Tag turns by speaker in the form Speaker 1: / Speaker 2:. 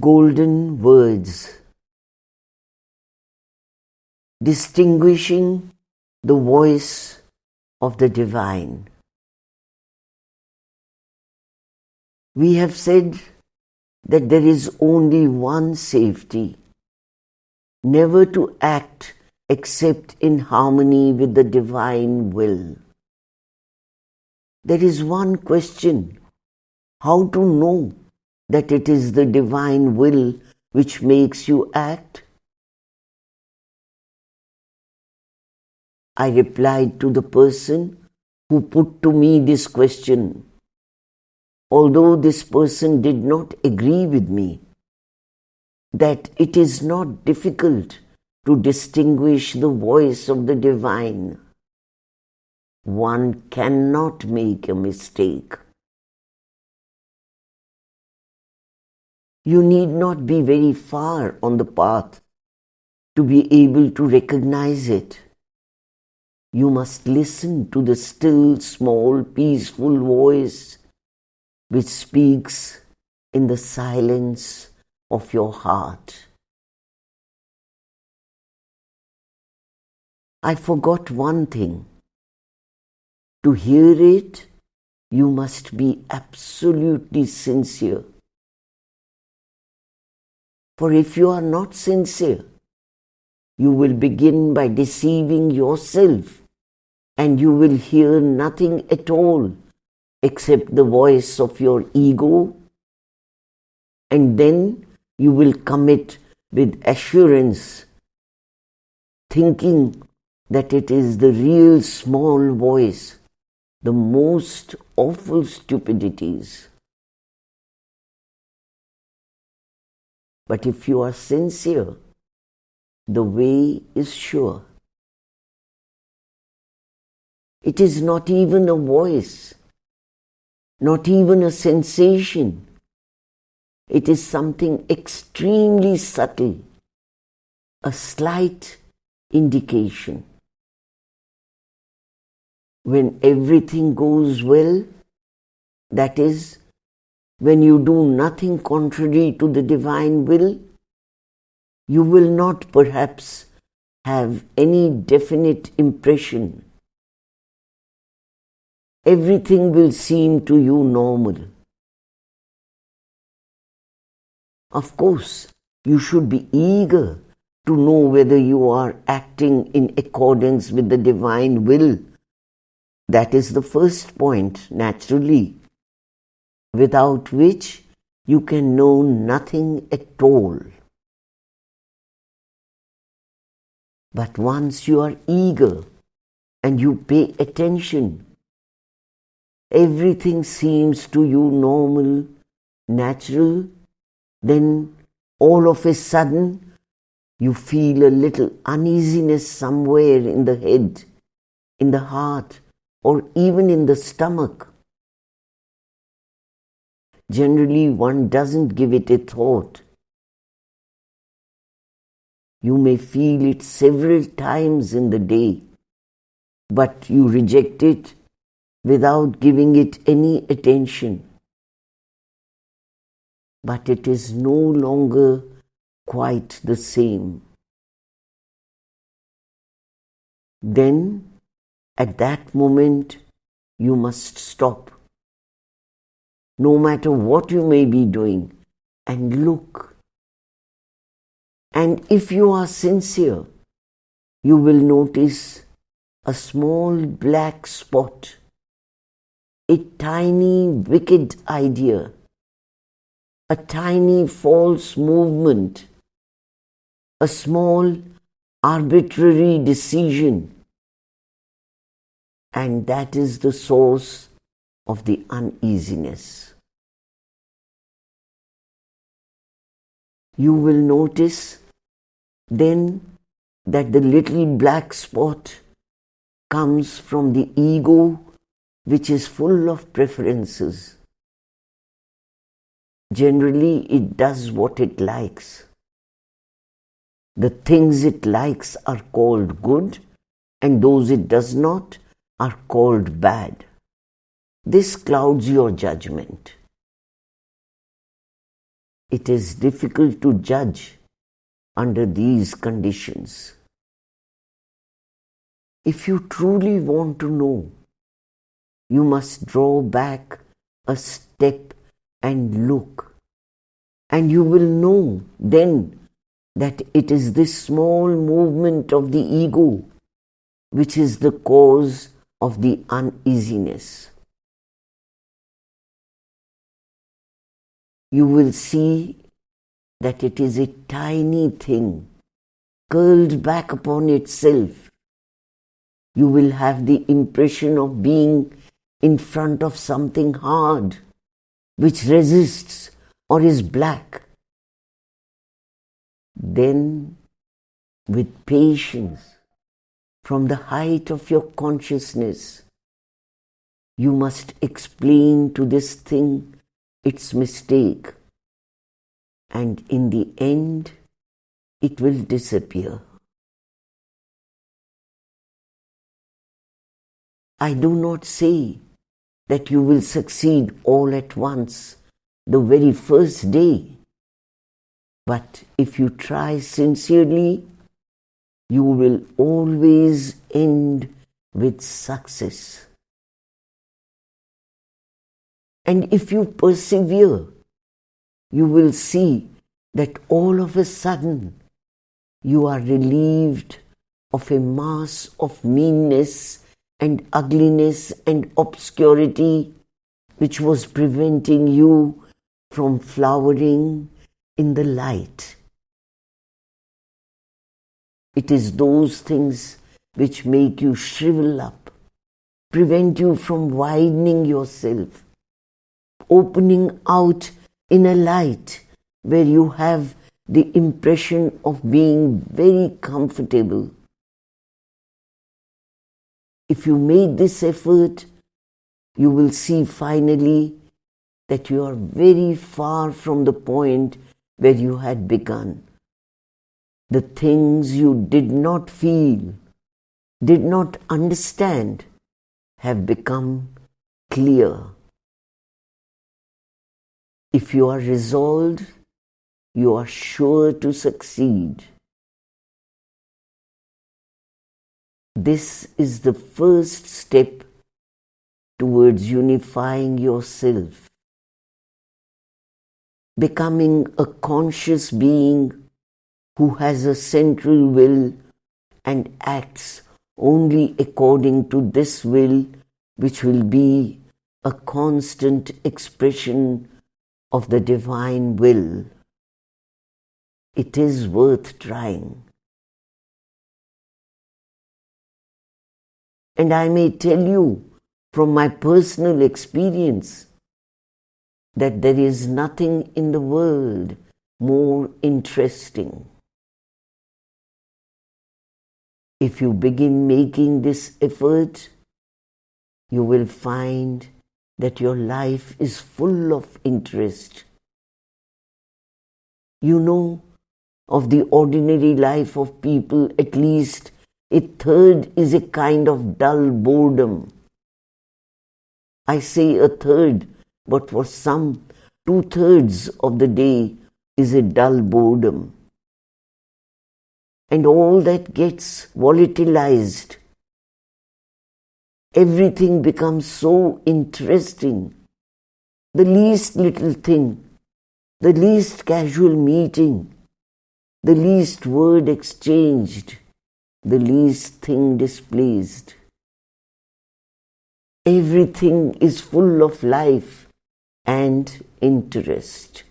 Speaker 1: golden words, distinguishing the voice of the divine. We have said that there is only one safety, never to act except in harmony with the divine will. There is one question: how to know that it is the divine will which makes you act? I replied to the person who put to me this question, although this person did not agree with me, that it is not difficult to distinguish the voice of the divine. One cannot make a mistake. You need not be very far on the path to be able to recognize it. You must listen to the still, small, peaceful voice which speaks in the silence of your heart. I forgot one thing. To hear it, you must be absolutely sincere. For if you are not sincere, you will begin by deceiving yourself, and you will hear nothing at all except the voice of your ego, and then you will commit with assurance, thinking that it is the real small voice, the most awful stupidities. But if you are sincere, the way is sure. It is not even a voice, not even a sensation. It is something extremely subtle, a slight indication. When everything goes well, that is, when you do nothing contrary to the divine will, you will not perhaps have any definite impression. Everything will seem to you normal. Of course, you should be eager to know whether you are acting in accordance with the divine will. That is the first point, naturally, without which you can know nothing at all. But once you are eager and you pay attention, everything seems to you normal, natural, then all of a sudden you feel a little uneasiness somewhere in the head, in the heart, or even in the stomach. Generally, one doesn't give it a thought. You may feel it several times in the day, but you reject it without giving it any attention. But it is no longer quite the same. Then, at that moment, you must stop, no matter what you may be doing, and look. And if you are sincere, you will notice a small black spot, a tiny wicked idea, a tiny false movement, a small arbitrary decision. And that is the source of the uneasiness. You will notice then that the little black spot comes from the ego, which is full of preferences. Generally, it does what it likes. The things it likes are called good, and those it does not are called bad. This clouds your judgment. It is difficult to judge under these conditions. If you truly want to know, you must draw back a step and look, and you will know then that it is this small movement of the ego which is the cause of the uneasiness. You will see that it is a tiny thing curled back upon itself. You will have the impression of being in front of something hard, which resists or is black. Then, with patience, from the height of your consciousness, you must explain to this thing its mistake, and in the end, it will disappear. I do not say that you will succeed all at once the very first day, but if you try sincerely, you will always end with success. And if you persevere, you will see that all of a sudden you are relieved of a mass of meanness and ugliness and obscurity which was preventing you from flowering in the light. It is those things which make you shrivel up, prevent you from widening yourself, opening out in a light where you have the impression of being very comfortable. If you make this effort, you will see finally that you are very far from the point where you had begun. The things you did not feel, did not understand, have become clear. If you are resolved, you are sure to succeed. This is the first step towards unifying yourself, becoming a conscious being who has a central will and acts only according to this will, which will be a constant expression of the divine will. It is worth trying. And I may tell you from my personal experience that there is nothing in the world more interesting. If you begin making this effort, you will find that your life is full of interest. You know, of the ordinary life of people, at least a third is a kind of dull boredom. I say a third, but for some, 2/3 of the day is a dull boredom. And all that gets volatilized. Everything becomes so interesting. The least little thing, the least casual meeting, the least word exchanged, the least thing displaced. Everything is full of life and interest.